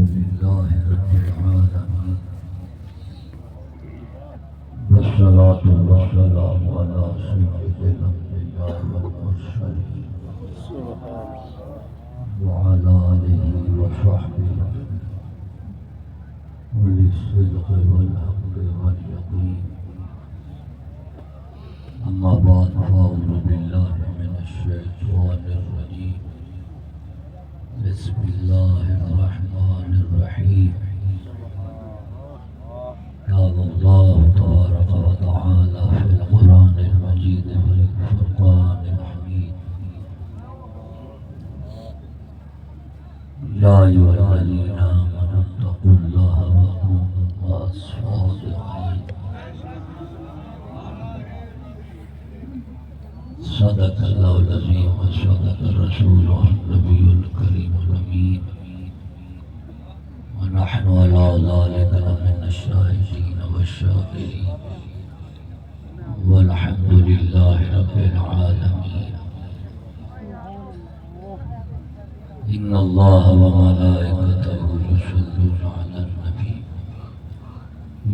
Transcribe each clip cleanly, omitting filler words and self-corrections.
لله رب العالمين والصلاة والسلام على سيد الأنبياء والمرسلين وعلى آله وصحبه وللصدق والحق واليقين. أما بعد فأعوذ بالله من الشيطان الرجيم. بسم الله الرحمن الرحيم. قال الله تبارك وتعالى في القرآن المجيد والفرقان الحميد: يا أيها الذين آمنوا اتقوا الله وكونوا مع الصادقين. صدق الله العظيم وصدق رسوله النبي الكريم الأمين، ونحن على ذلك لمن الشاهدين والشاكرين، والحمد لله رب العالمين. إن الله وملائكته يصلون على النبي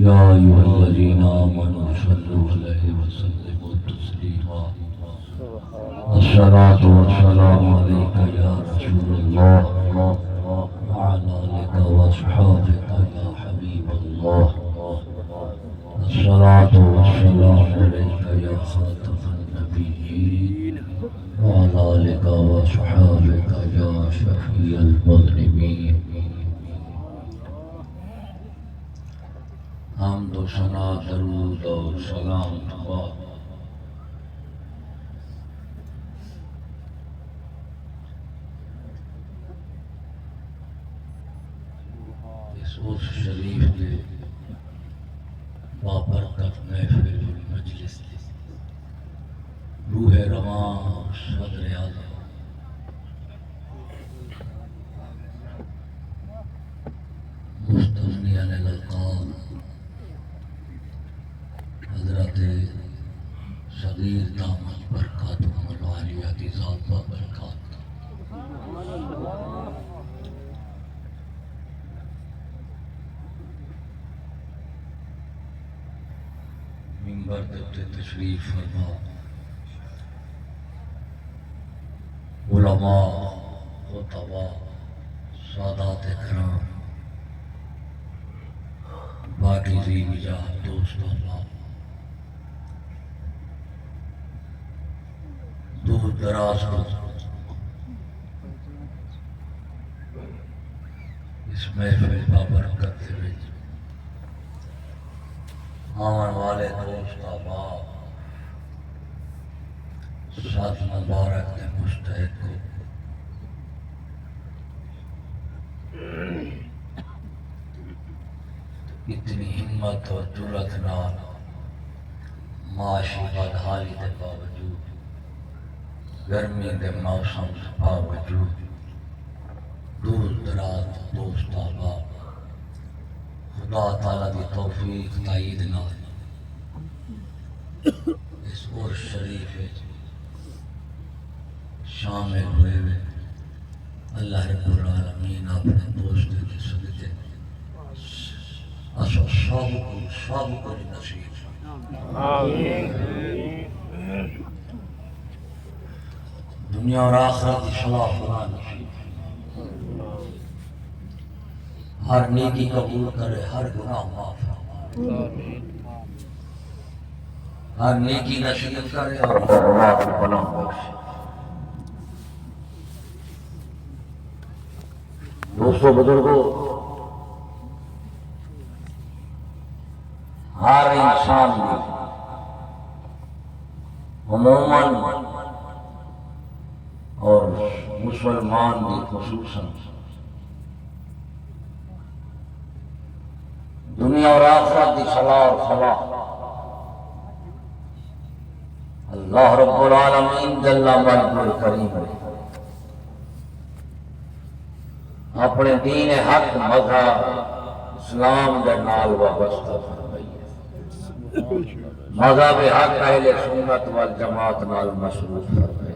يا أيها الذين آمنوا صلوا عليه وسلموا تسليما. الصلاة والسلام عليك يا رسول الله وعلى آلك وأصحابك يا حبيب الله. الصلاة والسلام عليك يا خاتم النبيين وعلى آلك وأصحابك يا شفيع المذنبين. حمد و ثنا درود و سلام تمام اس شریف کے بابرکت محفل المجلس روح رواں صدر اعظم مستغنیان الالقاب حضرت صغیر دامت برکاتہم العالیہ کی ذات بابرکات. منبر دیتے تشریف فرما علماء خطباء سادات کرام باقی زی نجات دوست اللہ دور دراز کو اس محفل بابرکت سے آمن والے دوست آباد ساتھ مبارک کے مستحق کو اتنی ہمت اور جرأت نال معاشی بدحالی کے باوجود گرمی کے موسم کے باوجود دور دراز دوست آباد خدا تعالیٰ کی توفیق تائید نال اس عرس شریف شامل ہوئے اللہ رب العالمین اپنے دوست کے صدقے اسو سب کو نصیب آمین. دنیا اور آخرت کی صلاح فرما نصیب، ہر نیکی قبول کرے، ہر گناہ معاف فرمائے، ہر نیکی نصیب کرے اور ہر گناہ بخشے. دوستو بزرگو، ہر انسان بھی عموماً اور مسلمان بھی خصوصاً دنیا اور آخرت کی صلاح اور فلاح اللہ رب العالمین جل مجدہ الکریم اپنے دین حق مذہب اسلام کے نال وابستہ فرمائی ہے. مذہب حق اہل سنت والجماعت نال مشروط فرمائی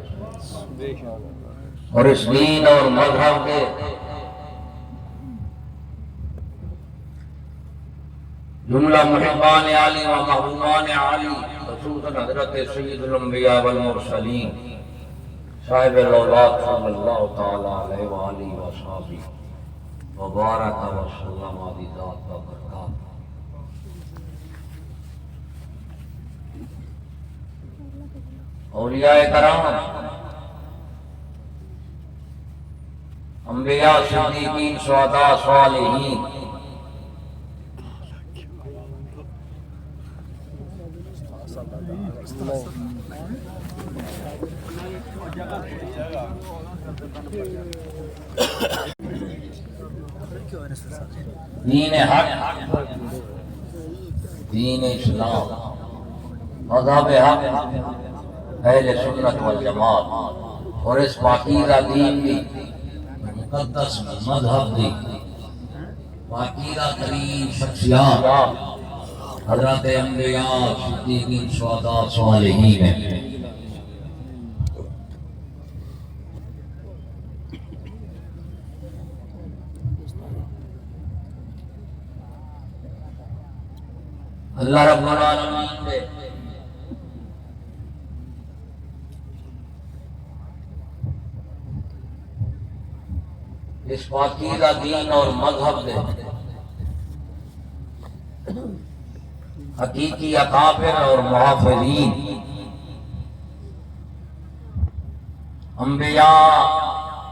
اور اس دین اور مذہب کے جملہ محبان علی و محبوبان علی، خصوصاً حضرت سید الانبیاء والمرسلین صاحب الاولاد صلی اللہ تعالی علیہ وآلہ وصحبہ وبارک وسلم عزیزات و برکات۔ اولیاء کرام، انبیاء، صدیقین، شہداء، صالحین، دین حق، دین اسلام، مذہب حق، اہل سنت والجماعت، اور اس پاکیزہ دین کی مقدس مذہب دی پاکیزہ ترین شخصیات حضرت انبیاء، صدیقین، شہداء، صالحین ہیں۔ اللہ رب العالمین نے اس پاکیزہ دین اور مذہب دے حقیقی اکابر اور محافظین انبیاء،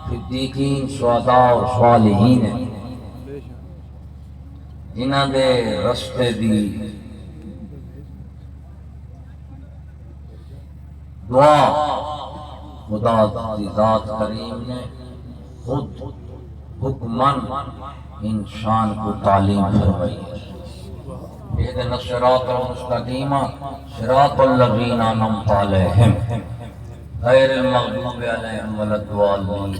صدیقین، شہداء اور صالحین ہیں، جنہاں دے رستے دی دعا خدا کی ذات کریم نے خود حکمن انسان کو تعلیم فرمائی ہے۔ اہدنا الصراط المستقیم صراط الذین انعمت علیہم غیر المغضوب علیہم ولا الضالین۔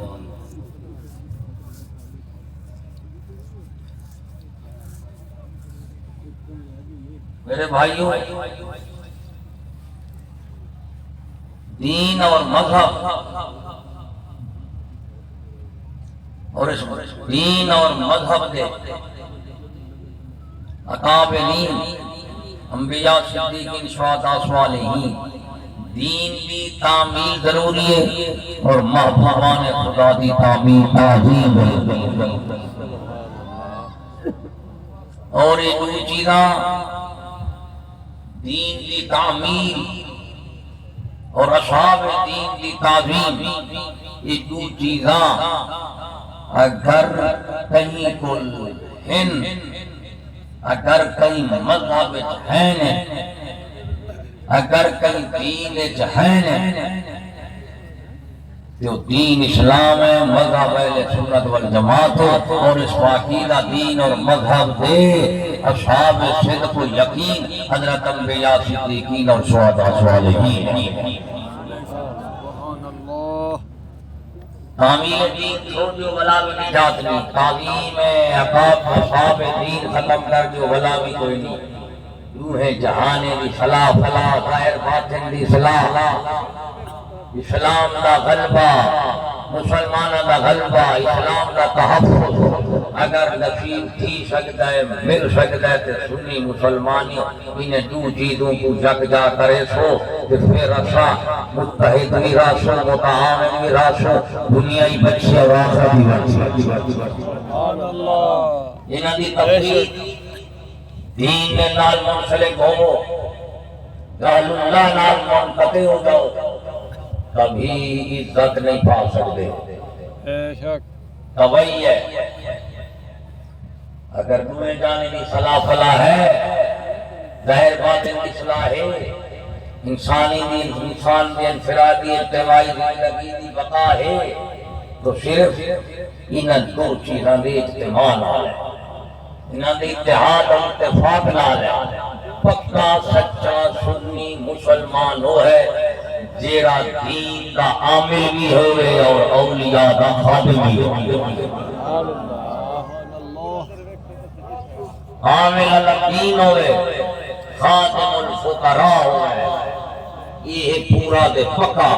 میرے بھائیوں، دین اور مذہب اور اس دین اور مذہب دے اکابرین انبیاء، صدیقین، شہداء، صالحین، دین کی تعمیر ضروری ہے اور محبوبان خدا کی تعمیر تعظیم ہے، اور یہ دو چیزاں دین کی تعمیر اور اصحاب دین کی تعظیم، یہ دو چیزاں اگر کہیں کل ہن، اگر کہیں مذہب ہیں، اگر کہیں دین ہیں، تو دین اسلام ہے، مذہب اہل سنت والجماعت ہے، اور اس پاکیزہ دین اور مذہب دے اصحاب صدق و یقین حضرت انبیاء، صدیقین اور شہداء، صالحین ہیں۔ تعمیر دین چھوڑ جو ولا بھی نجات نہیں، تعظیم عقاب اصحاب دین ختم کر جو ولا بھی کوئی نہیں۔ روح جہان دی صلاح فلاح، ظاہر باطن دی صلاح، اسلام دا غلبہ، مسلمانہ دا غلبہ، اسلام دا تحفظ اگر نصیب تھی سکتا ہے، مل سکتا ہے، تو سنی مسلمانی انہیں دو چیزوں کو جگ جا کرے سو، کہ پھر رسا متحد بھی راسو، متعاون بھی راسو، دنیای بچی اور آخری بچی۔ انہاں دی تفریق دین میں نال منسلک ہو، اہل اللہ نال منقطع ہو جاؤ، کبھی عزت نہیں پا سکتے۔ طبعی ہے، اگر دوئے جانے کی صلاح فلاح ہے، ظاہر باطن کی صلاح ہے، انسانی دین، انسان دی انفرادی اجتماعی زندگی دی بقا ہے، تو صرف انہاں دو چیزاں دے اجتماع نال ہے، انہاں دے اتحاد اور اتفاق نال ہے۔ پکا سچا سنی مسلمان وہ ہے جیڑا دین دا عامل بھی ہوئے اور اولیاء دا خادم بھی ہوئے، عامل الدین ہوئے، خادم الفقراء ہوئے۔ یہ پورا دے پکا،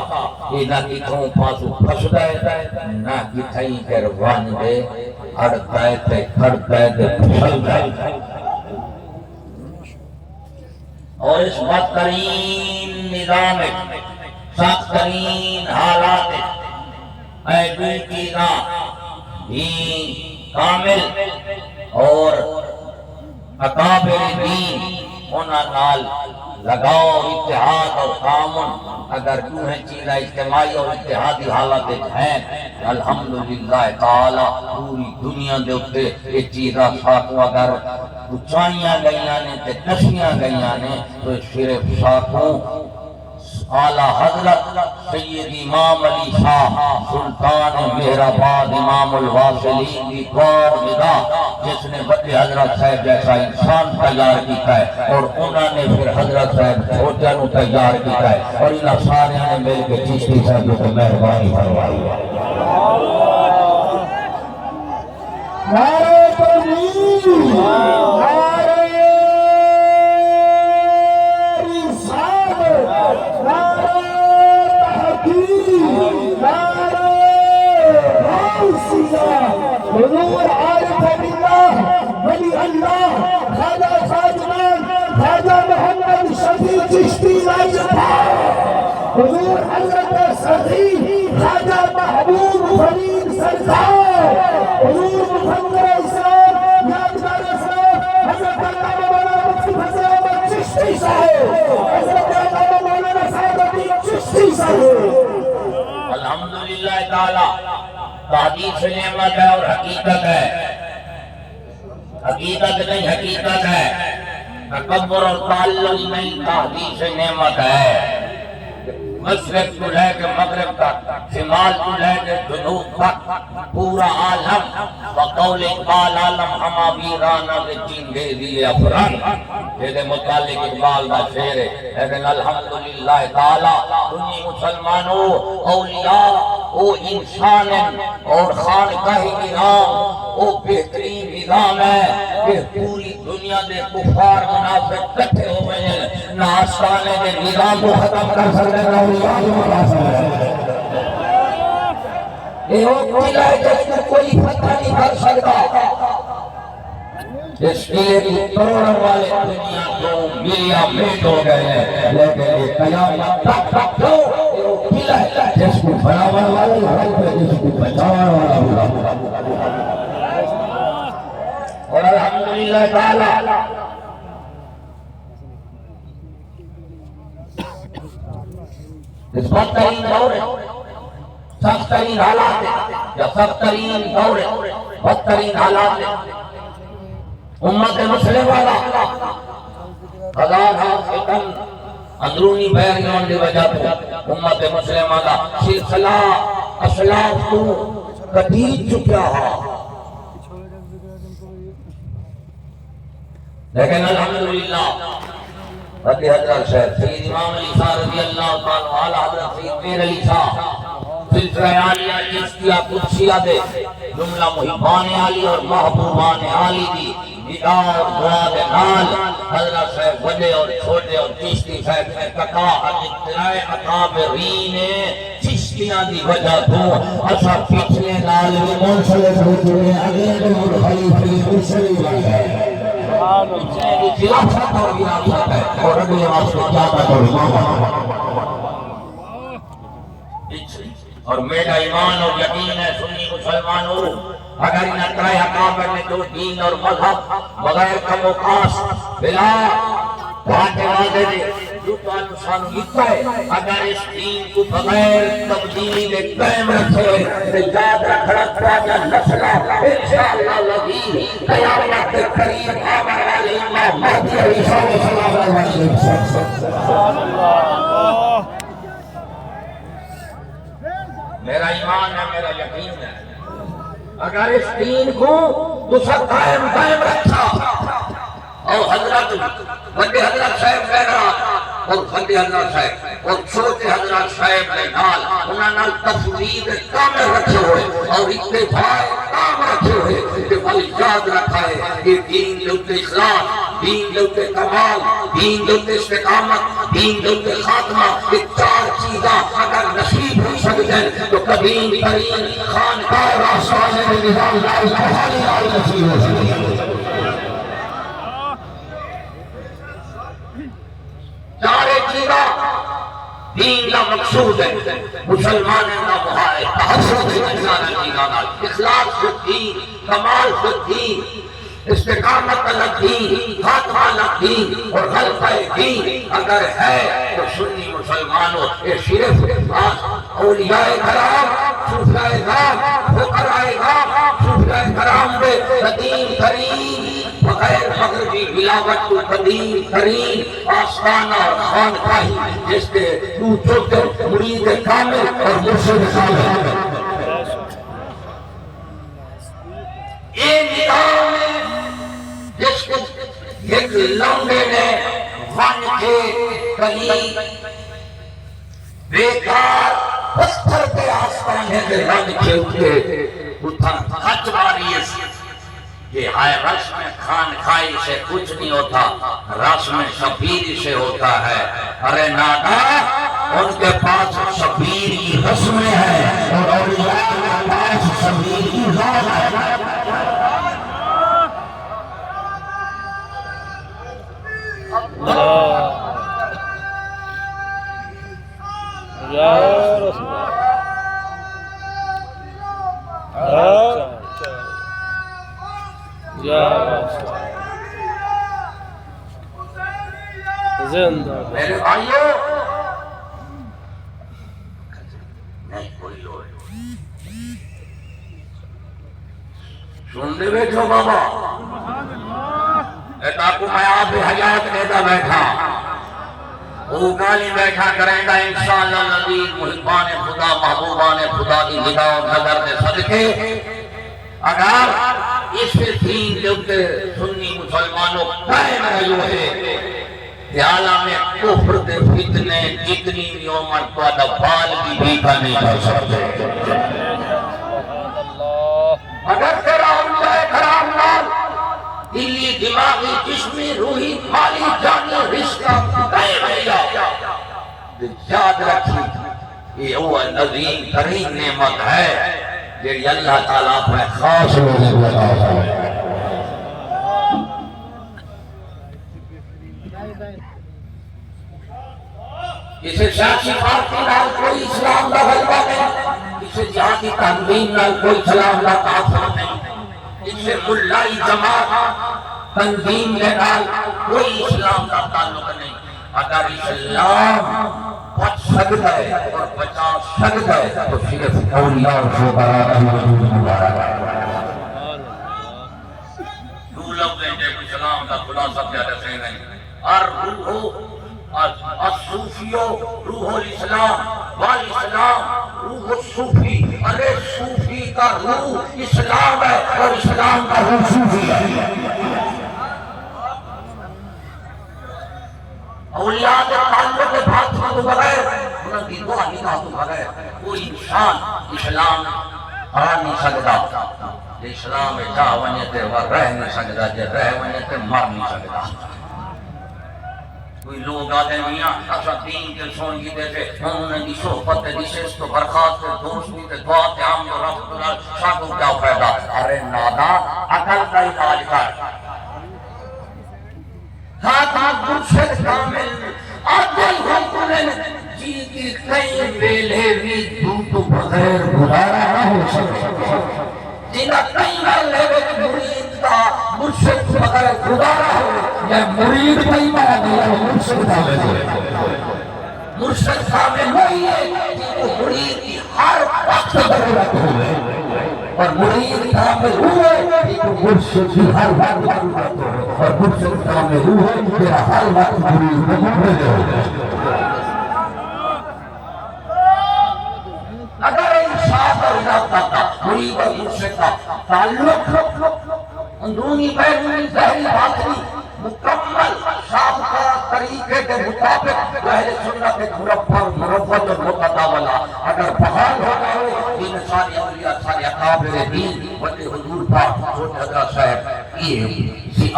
یہ نہ کتھوں پاسو پھسدا ہے، نہ کتھیں کر ون دے اڑتا ہے تے کھڑتا ہے تے پھسلدا ہے۔ اور اس بدترین نظام سخت ترین حالات ایسی چیزاں دین کامل اور اکابر دین ہونا نال لگاؤ اتحاد اور تعاون اگر جو ہے چیزیں اجتماعی اور اتحادی حالت ہیں الحمدللہ تعالی پوری دنیا دے اوتے یہ چیزاں ساتھوں اگر اچھائیاں گئیاں نے تے نشیاں گئیاں نے تو صرف ساتھوں اعلی حضرت سید امام علی شاہ سلطان مہرآباد امام الواصلین کی دعا نگاہ جس نے بڑے حضرت صاحب جیسا انسان تیار کیتا ہے اور انہوں نے پھر حضرت صاحب چھوٹے نو تیار کیتا ہے اور انہاں سارے نے مل کے چشتی صاحب کو مہربانی فرمائی نعرہ تکبیر نعرہ حضور عارف باللہ ولی اللہ خواجہ ساجمان خواجہ محمد شفیع چشتی لاجواب حضور حضرت صدی خواجہ محبوب فرید سرکار حضور مفکر اسلام یادگار اسلام حضرت علامہ مولانا مفتی فضل احمد چشتی صاحب حضرت علامہ مولانا سعد الدین چشتی صاحب الحمدللہ تعالی تحدیث نعمت ہے اور حقیقت ہے حقیقت نہیں حقیقت ہے تکبر اور تعلق نہیں تحدیث نعمت ہے مشرق کو لے کے مغرب تک شمال کو لے کے جنوب تک پورا عالم بقول اقبال عالم ہما ویرانہ کے چینگے دیئے افران جیسے متعلق اقبال دا شعر ہے لیکن الحمدللہ تعالی دنی مسلمانوں اولیاء او انسان اور خانقاہ کرام او بہترین نظام ہے کہ پوری دنیا دے کفار منافق کٹھے ہو گئے ہیں نہ آستانے دے نظام کو ختم کر سکتے ہیں اولیاء کو بتا سکتے ہیں یہ وہ قلعہ ہے جس میں کوئی فتح نہیں کر سکتا اس قلعے کی کروڑوں والے دنیا کو ملیا میٹ ہو گئے ہیں لیکن یہ قیامت تک تک ہو قلعہ ہے جس کو بناون والا ہے جس کو بچاون والا ہے اور الحمدللہ تعالی اس بدترین دور ہے سخت ترین حالات ہے یا سخت ترین دور ہے بدترین حالات ہے امت مسلم والا ہزار فتن اندرونی بیریوں کی وجہ تو امت مسلم والا سلسلہ اسلاف کو کٹیج چکیا ہے لیکن الحمدللہ رضی حضرت سید امام علی شاہ رضی اللہ تعالیٰ عنہ حضرت سید میر علی شاہ سلسلہ عالیہ چشتیہ قدسیہ دے جملہ محبان عالی اور محبوبان عالی دی نگاہ اور دعا دے نال حضرت صاحب بڑے اور چھوٹے اور چشتی صاحب میں کٹا اطلاع اکابرین چشتیاں دی وجہ تو اچھا پچھلے نال بھی منسلک ہو چکے اگلے دور خلیفی مرسلی بن گئے خلافت اور وراثت ہے اور اگلے واسطے قیامت اور امامت اور میرا ایمان اور یقین ہے سنی مسلمانوں اگر ان اترائے اکابر نے جو دین اور مذہب بغیر کم و کاس بلا بھاٹے وعدے دے جو تو انسان گیتا ہے اگر اس دین کو بغیر تبدیلی میں قائم رکھے تو یاد رکھنا پاجا نسلہ انشاءاللہ لگی قیامت کے قریب آمر والی امام مہدی علیہ السلام علیہ وسلم میرا ایمان ہے میرا یقین ہے اگر اس دین کو دوسرا قائم رکھا اور حضرت بڑے حضرت صاحب وغیرہ اور بڑے حضرت صاحب اور چھوٹے حضرت صاحب نے نال انہاں نال تفویض کامل رکھے ہوئے اور اتفاق کام رکھے ہوئے کہ بھائی یاد رکھا ہے کہ دین لوٹ اخلاص دین لوٹ کمال دین لوٹ استقامت دین لوٹ خاتمہ یہ چار چیزاں اگر نصیب ہو سکتے ہیں تو قدیم ترین خانقاہ راستانے میں نظام دار نصیب ہو سکتے ہیں دین کا مقصود ہے مسلمان کا وہاں تحفظ اخلاص فی الدین، کمال فی الدین، استقامت الگ دین، خاتمہ الگ دین اور غلبہ دین اگر ہے تو سنی مسلمانوں یہ صرف اولیاء کرام، صوفیاء کرام، فقراء کرام، صوفیاء کرام میں قدیم ترین بغیر فخر کی بلاوت کو قدیم ترین آستانہ اور خانقاہی جس کے تو چوتے مرید کامل اور مرشد کامل یہ نظام جس کو ایک لمبے نے ون کے کہیں بیکار پتھر کے آستانے کے رنگ کے اٹھے اتھا خچ ماری یہ ہے رسم خان کھائی سے کچھ نہیں ہوتا، رسم شبیر سے ہوتا ہے۔ ارے نادا ان کے پاس شبیر کی رسمیں ہیں اور اولیاء کے پاس شبیر کی ذات ہے۔ یا رسول زندہ میرے بھائیو نہیں کوئی لوگ سننے بیٹھو بابا ایتا کو میں آپ حیات دیتا بیٹھا وہ گالی بیٹھا کریں گا انشاءاللہ نبی محبان خدا محبوبان خدا کی نگاہ اور نظر کے صدقے اگر اس دین کے اوپر سنی مسلمانوں قائم رہے کہ عالم کفر دے فتنے جتنی بھی عمر تو ادبال بھی بھیکا نہیں کر سکتے۔ اگر تیرا اولیاء کرام نال دلی دماغی جسمی روحی مالی جانی رشتہ قائم رہا یاد رکھی یہ وہ عظیم ترین نعمت ہے جیڑی اللہ تعالیٰ پر خاص روزے لگا ہے۔ اسے سیاسی پارٹی نال کوئی اسلام کا غلبہ نہیں، اسے جہادی تنظیم نال کوئی اسلام کا تعاون نہیں، اسے ملائی جماعت تنظیم کے نال کوئی اسلام کا تعلق نہیں۔ اگر اسلام بچ سکتا ہے اور بچا سکتا ہے تو صرف اولیاء اور فقراء کی وجود مبارک ہے۔ دو لفظ ہیں جو اسلام کا خلاصہ کیا رسے نہیں، الروح الصوفیو روح الاسلام والاسلام روح الصوفی۔ ارے صوفی کا روح اسلام ہے اور اسلام کا روح صوفی ہے۔ اولیاء کے تعلق کے بات کے بغیر انہوں کی دعا نکاح کے بغیر کوئی انسان اسلام آ نہیں سکتا۔ اسلام جا ونے تے رہ نہیں سکتا، جے رہ ونے تے مر نہیں سکتا۔ کوئی لوگ آتے میاں اچھا دین کے سون کی دیتے انہوں نے دی صحبت دی شست و برخات کے دوستی کے دعا کے عام و رفت اللہ شاہ کو کیا فائدہ۔ ارے نادا عقل کا علاج کر، ہاتھ مرشد کامل عدل حکمن جی کی کئی ویلے بھی تو بغیر گزارا نہ ہو سکتا۔ جنہا کئی ویلے بھی مرید کا مرشد بغیر گزارا ہو یا مرید کئی ویلے بھی مرشد کا مرشد کامل وہی ہے کہ مرید کی ہر وقت ضرورت ہوئے اور مرید کامل ہوئے کہ مرشد کی ہر وقت ضرورت ہوئے اور مرشد کامل ہوئے کہ ہر وقت مرید کو ملے ہوئے۔ اگر انصاف اور رابطہ کا مرید اور مرشد کا تعلق اندرونی بیرونی ظاہری باطنی مکمل سابقہ طریقے کے مطابق اہل سنت مربت اور متداولہ اگر بحال ہو گئے ان سارے اولیاء سارے اکابر دین بڑے حضور پاک چھوٹے حضرت صاحب یہ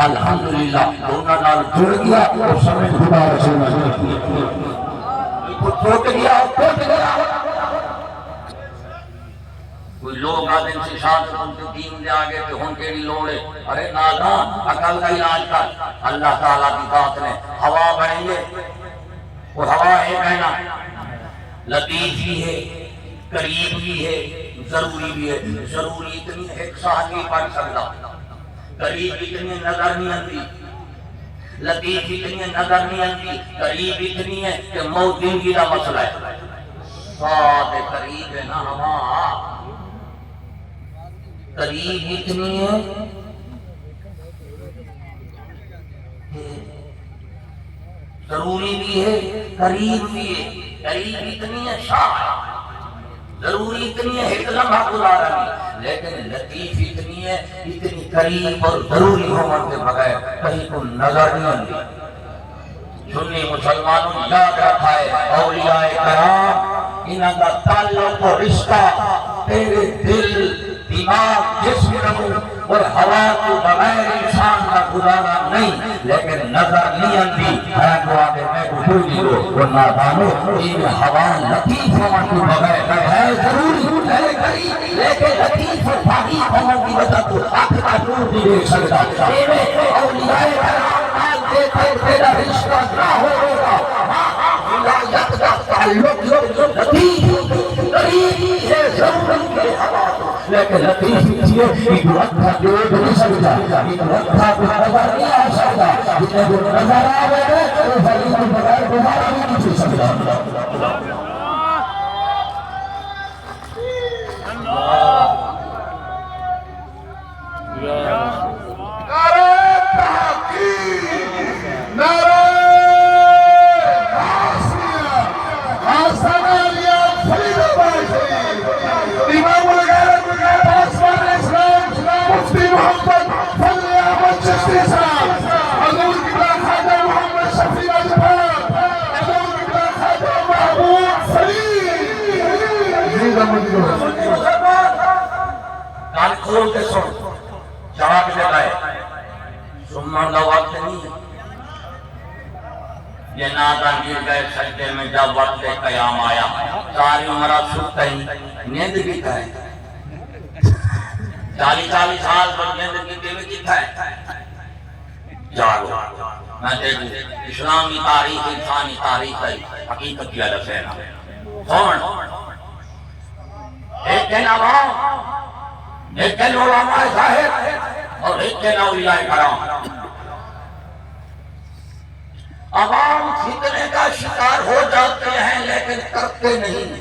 الحمدللہ دونوں نال جڑ گیا اور سمجھ خدا رسول کو ٹوٹ گیا۔ کوئی لوگ آدھے سے شاہد ان کے دین دے آگے کہ ہن کیڑی لوڑے۔ ارے نادا عقل کا علاج کر، اللہ تعالیٰ کی بات نے ہوا بڑھیں گے وہ ہوا ہے کہنا لطیف بھی ہے، قریب بھی ہے، ضروری بھی ہے۔ ضروری اتنی ہے ایک ساتھ نہیں پڑھ سکتا، قریب اتنی نظر نہیں آتی، لطیف اتنی نظر نہیں آتی، قریب اتنی ہے کہ موت زندگی کا مسئلہ ہے۔ ساتھ قریب ہے نا ہوا، قریب اتنی ہے ضروری بھی ہے، قریب بھی ہے۔ قریب اتنی ہے شاہ، ضروری اتنی ہے ایک لمحہ گزارا نہیں، لیکن لطیف اتنی ہے، اتنی قریب اور ضروری ہونے کے بغیر کہیں کو نظر نہیں آتی۔ سنی مسلمانوں یاد رکھا ہے اولیاء کرام انہاں کا تعلق و رشتہ تیرے دل، دماغ، جسم اور ہوا کو بغیر انسان کا گزارا نہیں، لیکن نظر نہیں آتی ہے تو آگے میں کوئی نہیں ہو وہ نادانو یہ ہوا لطیف ہونے کے بغیر ہے ضروری ہے قریب، لیکن لطیف اور باریک ہونے کی وجہ تو آنکھ کا نور نہیں دیکھ سکتا۔ اولیاء کرام دیکھے تیرا رشتہ نہ ہوگا، ولایت کا تعلق لطیف قریب ہے ضروری ہے ہوا، لیکن لطیف چیئے ایک رکھا جو نہیں سکتا، ایک رکھا کو نظر نہیں آ سکتا، جنہیں جو نظر آوے گا وہ فرید بغیر دوبارہ بھی نہیں سکتا۔ نعرہ تحقیق، نعرہ غازیہ، حسن علی فرید آباد امام الغیرت پاسبان اسلام مفتی محمد فضل احمد چشتی صاحب، حضور قبلہ خواجہ محمد شفیع اجبار، حضور قبلہ خواجہ محمود فرید۔ کان کھول کے سن، جواب جگائے سمر دا وقت نہیں ہے، یہ نادان گر گئے سجدے میں جب وقت قیام آیا، ساری عمرہ سکتا ہی نیند بھی تھا ہے، 40 سال پر نیند کی دیوے کی تھا ہے، جاگو میں دیکھوں اسلامی تاریخ انسانی تاریخ ہے حقیقت کی عدف ہے کون ایک دن عوام، ایک دن علماء ظاہر اور ایک دن اولیاء کرام۔ عوام فتنے کا شکار ہو جاتے ہیں لیکن کرتے نہیں،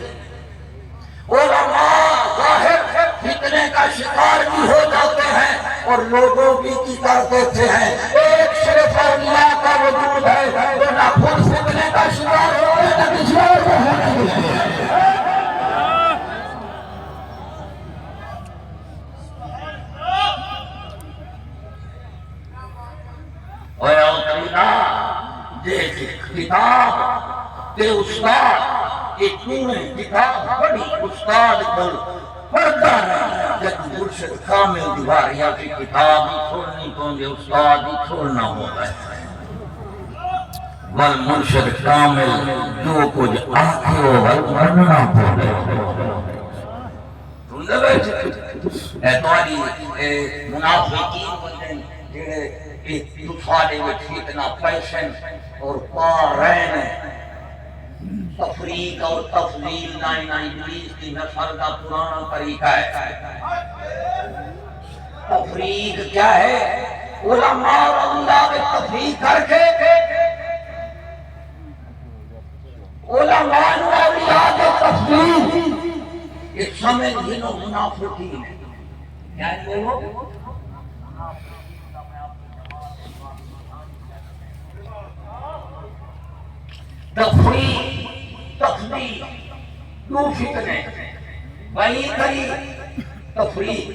علماء ظاہر فتنے کا شکار بھی ہو جاتے ہیں اور لوگوں کی کر دیتے ہیں۔ ایک صرف اولیاء کا وجود ہے وہ نہ خود فتنے کا شکار ہو نہ کسی اور کو ہونے دیتے ہیں۔ دیکھ کتاب تے استاد ایک کتاب بڑی استاد کو پڑھتا رہا، جب مرشد کامل دیواریہ کی کتاب ہی چھوڑنی کون دے استاد ہی چھوڑنا ہوتا ہے، والمرشد کامل جو کچھ آنکھیں ہو ورننا پڑے۔ سن لے بیٹھے اے تواری منافقین بندن جڑے تفاڑے میں فتنہ پیشن اور پار رہنے تفریق اور تفضیل نائنہ ابلیس کی نفر کا پرانا طریقہ ہے۔ تفریق کیا ہے؟ علماء اور اللہ میں تفریق کر کے علماء اور اللہ میں تفریق یہ سمجھ گنو منافقین ہے۔ کیا ہے وہ؟ تفریق، تفریق، دو فتنے، بھائی کری تفریق،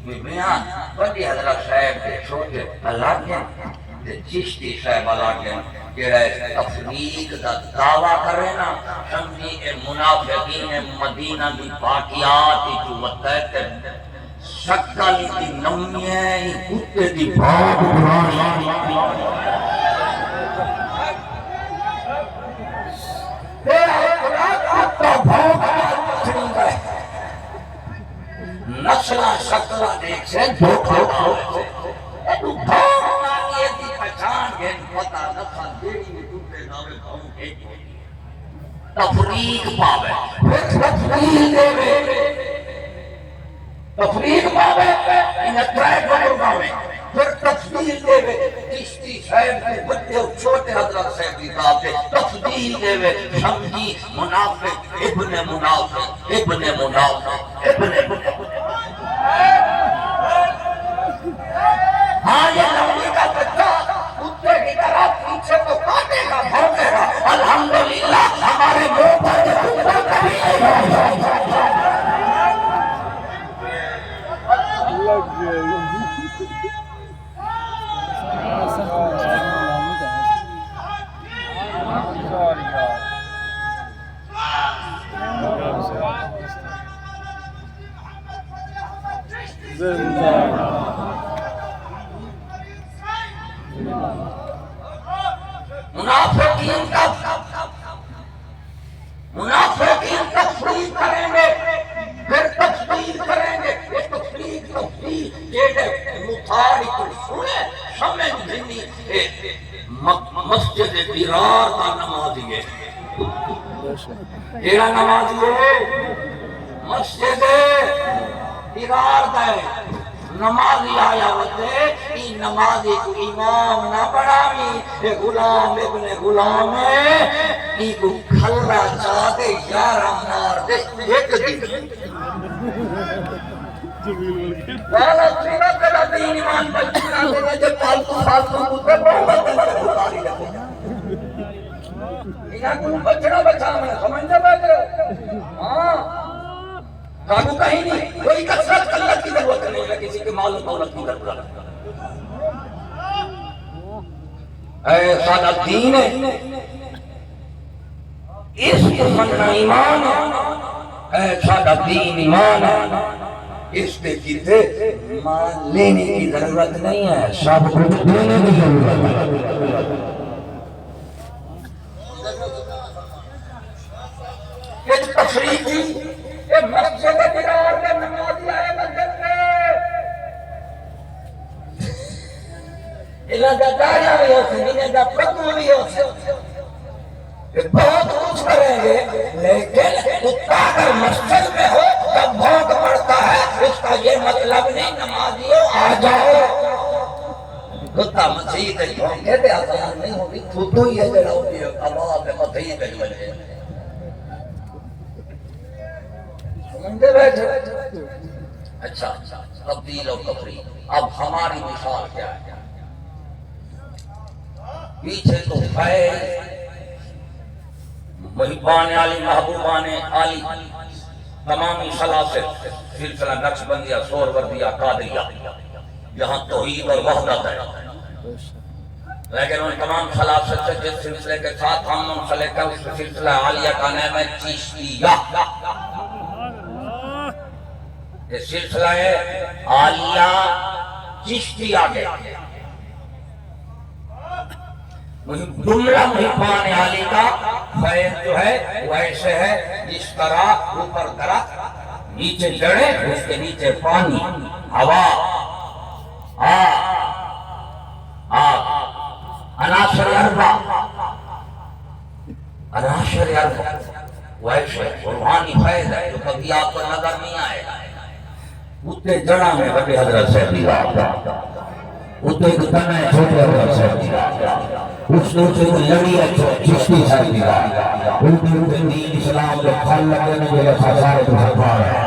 بیان بڑی حضرت صاحب کے چھوٹے اللہ کے چشتی صاحب اللہ کے جڑے تفریق دا دعویٰ کرے نا، سمجھی اے منافقین مدینہ دی باقیات جو وطیت شکل دی نمیہ کتے دی بھاگ برانی نسلہ شکلہ دیکھ سے جو کھوڑا ہوئے ایڈو بھاؤں آگے دی پچھان گئن پتا نفع دیڑی میں ڈوبے داوے بھاؤں ایک ہوئی تفریق پاوے پھر تفصیل دے تفریق پاوے انہیں ٹریک بزرگاوے پھر تفصیل دے چشتی صاحب کے بڑے اور چھوٹے حضرت صاحب کی کتاب دے تفصیل دے شمسی منافق ابن منافق ابن منافق ابن منافق ہاں یہ لوگی کا بچہ کتے کی طرح پیچھے تو کاٹے گا بھوکے گا الحمدللہ ہمارے منہ پر کتا کبھی منافقین تفریق کریں گے پھر تفصیل کریں گے یہ تفصیل یہ متحرک سنے سمجھ دینی مسجد درار کا نمازی ہے کیڑا نمازی ہے مسجد درار کا ہے نمازی آیا ہوتے ای نمازی کو امام نہ بڑھاوی یہ غلام ابن غلام ہے ای کو کھلرا چاہتے یارہ مار دے ایک دن والا سینا تیرا دین ایمان بچنا دینا جب پالتو کتے بہت بھاری لگے انہاں کو بچنا بچا میں سمجھنے بیٹھ رہے ہاں کانو کہیں نہیں کوئی کثرت اللہ کی ضرورت نہیں ہے کسی کے مال و دولت کی ضرورت اے سادہ دین ہے اس کو مننا ایمان ہے اے سادہ دین ایمان ہے اس کے کتے مان لینے کی ضرورت نہیں ہے سب کچھ دینے کی ضرورت ہے یہ تفریق کی یہ مسجد درار میں نمازی آئے مسجد میں انہاں دا داڑیاں بھی ہو سکتی انہاں دا پتو بھی ہو سکتی بہت کچھ کریں گے لیکن کتا اگر مسجد میں ہو تب بھونک پڑتا ہے اس کا یہ مطلب نہیں نمازیوں آ جاؤ کتا مسجد ہے بھونکے دے آسان نہیں ہوگی تو یہ جڑا ہوتی ہے آواز مسجد ہے وجہ سمجھتے بیٹھے اچھا تبدیل اور تفریق اب ہماری مثال کیا ہے پیچھے تو فیض محبان علی محبوبان علی تمامی سلاسل سلسلہ نقشبندیہ سہروردیہ قادریہ یہاں توحید اور وحدت ہے لیکن ان تمام سلاسل سے جس سلسلے کے ساتھ ہم منسلک ہیں اس سلسلہ عالیہ کا نام ہے چشتیہ یہ سلسلہ ہے عالیہ چشتیہ کے جملہ محبان عالی کا فیض جو ہے وہ ایسے ہے جس طرح اوپر درخت نیچے جڑیں اس کے نیچے پانی ہوا آگ عناصر اربع عناصر اربع وہ ایسے روحانی فیض ہے جو کبھی آپ کو نظر نہیں آئے گا اتنے جڑا میں بڑے حضرت صاحب دی بات اتنے کتنا ہے چھوٹے حضرت صاحب دی بات اس نے اسے وہ لڑی ہے چشتی صاحب دی بات ان دین اسلام کے پھل لگے نے جو سارے تو ہر ہے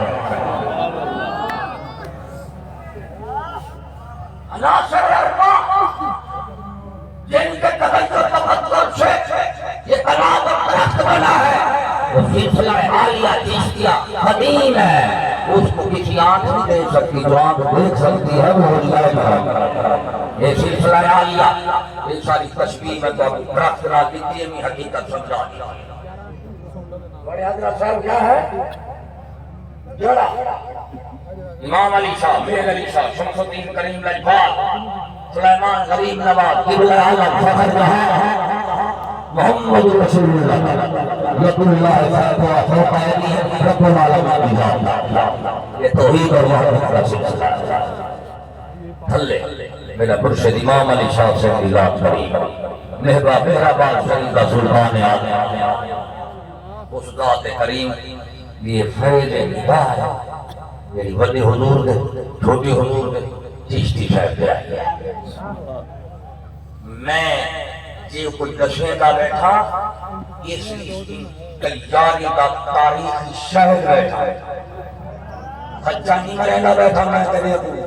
عناصر اربع جن کے تغیر تبدل سے یہ تناب درخت بنا ہے وہ سلسلہ عالیہ چشتیہ قدیم ہے اس کو کسی آنکھ نہیں دے سکتی جو آنکھ دیکھ سکتی ہے وہ اللہ ہے یہ سلسلہ عالیہ یہ ساری تشبیہ میں تو درخت را دیتی ہے میں حقیقت سمجھا دیا بڑے حضرت صاحب کیا ہے جڑا امام علی صاحب میر علی صاحب شمس الدین کریم لجپال سلیمان غریب نواز قبلہ عالم فخر جہاں محمد رسول اللہ یقول اللہ فاتحہ فوق ایدیہم رب العالمین بذات یہ توحید اور وحدت کا سلسلہ تھلے میرا مرشد امام علی شاہ سے ذات کریم مہربان شریف کا سلطان آدم اس ذات کریم یہ فیض نگاہ ہے میری بڑے حضور دے چھوٹی حضور دے چشتی صاحب دے آئے میں جی کوئی دسویں کا بیٹھا اس تیاری کا تاریخی شہر بیٹھا سچا نہیں مرے گا بیٹھا میں کرے دوں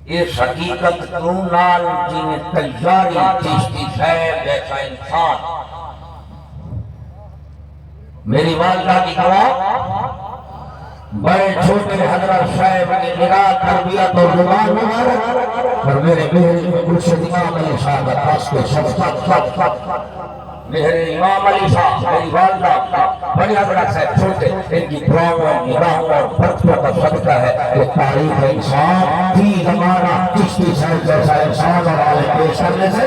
اس حقیقت کیوں نال جن تیاری چشتی صاحب جیسا انسان میری والدہ کی دعا بڑے چھوٹے حضرت صاحب کی نگاہ تربیت اور زبان مبارک اور میرے کچھ امام علی صاحب پاس کے شفقت میرے امام علی صاحب میری والدہ بڑے حضرت صاحب چھوٹے ان کی دعاؤں اور نگاہوں اور برکتوں کا صدقہ ہے کہ تاریخ انسان بھی ہمارا چشتی صاحب جیسا انسان اور عالم پیش کرنے سے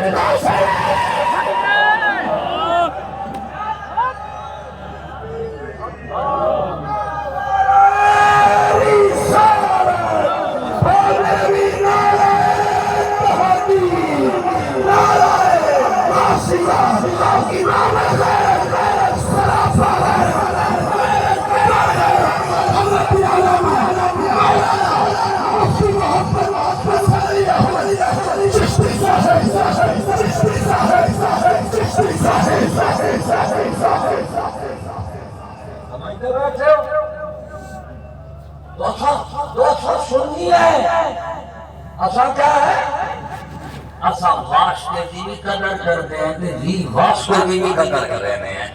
سننی ہے اصا کیا ہے اصا واسطے کی بھی قدر کرتے ہیں جی واسطے کی بھی قدر کر رہے ہیں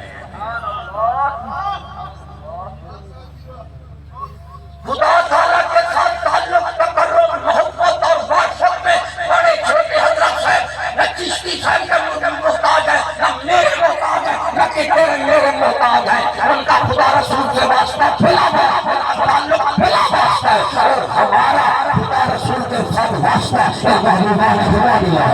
خدا تعالیٰ کے ساتھ تعلق تقرب محبت اور واسط میں بڑے چھوٹے حضرت صاحب نہ چشتی صاحب کا محتاج ہے نہ میرے محتاج ہے نہ کہ میرے محتاج ہے ان کا خدا رسول سے واسطہ پھیلا ہوا تعلق پھیلا واسطہ ہے اور ہمارا خدا رسول کے ساتھ واسطہ ہے محبوبان خدا دیا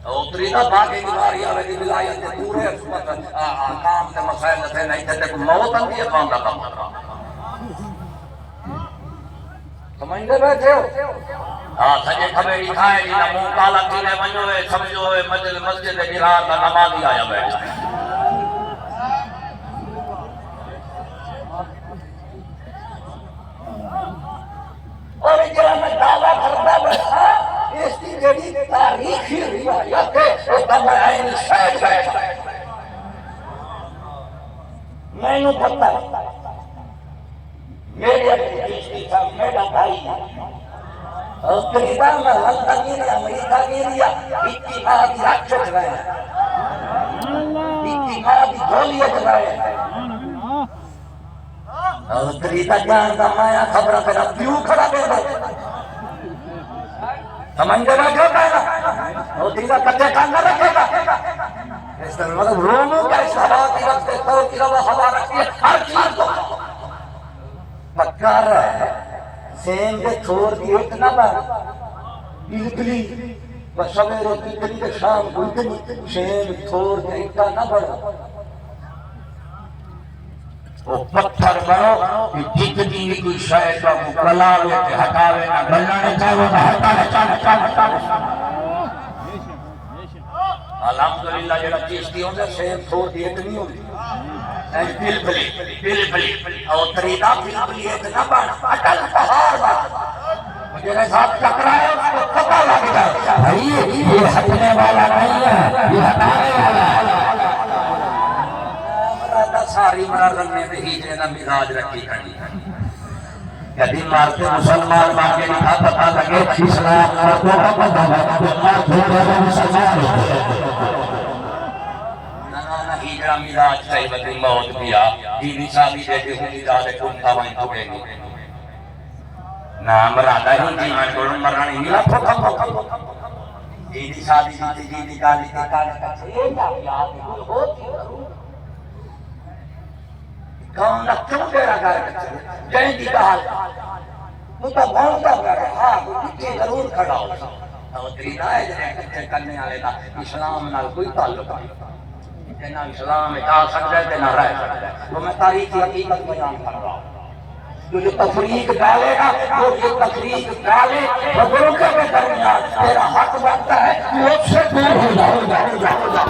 اتری نہ باقی دیواری آوے دی ولایت دے پورے کام دے مسائل تھے نہیں تھے کہ موت اندی ہے کام دا کام سمجھتے بیٹھے ہو سجے کھبیڑی کھائے جی نہ منہ کالا کینے ونجو ہے سمجھو ہے مسجد جرار کا نمازی آیا بیٹھا اور اجرا میں دعویٰ کرتا بیٹھا اس کی جڑی تاریخی روایت ہے وہ تمہیں عین شاید بیٹھا میں نو پتہ ہے میرے اپنی چشتی کا میرا بھائی اور قریبا میں لندن گیریا امریکہ گیریا اتحادی اچھت رہے ہیں اتحادی جولیت رہے ہیں اور قریبا جان دا مایا خبرہ پہنا کیوں کھڑا دے دے سمجھے نہ جو کہنا وہ دیگا کتے کانگا رکھے گا اس طرح مطلب روموں کا اس ہوا کی رکھتے تو کی ہوا رکھتی ہے ہر چیز کو پکا رہا ہے سین کے چھوڑ دیئے اتنا بار بلکلی بسویرے بلکلی کے شام گلکلی سین چھوڑ دیئے اتنا نہ بڑھا وہ پتھر بڑھو جتنی بھی کوئی شاید کا مکلاوے کے ہٹاوے نہ بلنے چاہے وہ نہ ہٹاوے الحمدللہ جڑا چیزتی ہوں گے سین چھوڑ دیئے اتنی ہوں گی بلبلی اور طریقہ بلبلی اتنا بڑا اٹل پہاڑ بڑا مجھے ساتھ چکرائے اس کو پتہ لگ جائے بھائی یہ ہٹنے والا نہیں ہے یہ ہٹانے والا ہے مرادہ ساری مرادن میں بھی ہیجنے نہ مزاج رکھی کھڑی کبھی مارتے مسلمان مانگے لکھا پتہ لگے اسلام مردوں کا پتہ لگا تو مار دھوڑے میں مسلمان ہوتے ہیجرہ مزاج صحیح بدی موت بیا دیدی شادی دیتے ہوں جادے کنتا وہیں تھوڑے گی نا مرادہ ہی جی میں کڑھن مرانی ملا پھوکا پھوکا دیدی شادی دیتی دیدی کالی کالی کچھ یہ کیا یاد ہوتی ضرور کون نہ کیوں تیرا گھر کچھ جائیں دی کہا مجھے بھونتا ہوا کہ ہاں کچھ ضرور کھڑا ہوتا اور دیدہ ہے جنہیں کچھ کرنے آلے تھا اسلام نال کوئی تعلق نہیں نہ اسلام میں آ سکتا ہے نہ رہ سکتا ہے تو میں تاریخی حقیقت بیان کر رہا ہوں جو یہ تفریق ڈالے گا وہ یہ تفریق ڈالے بزرگوں کے درمیان تیرا حق بنتا ہے کہ اس سے دور ہو جاؤ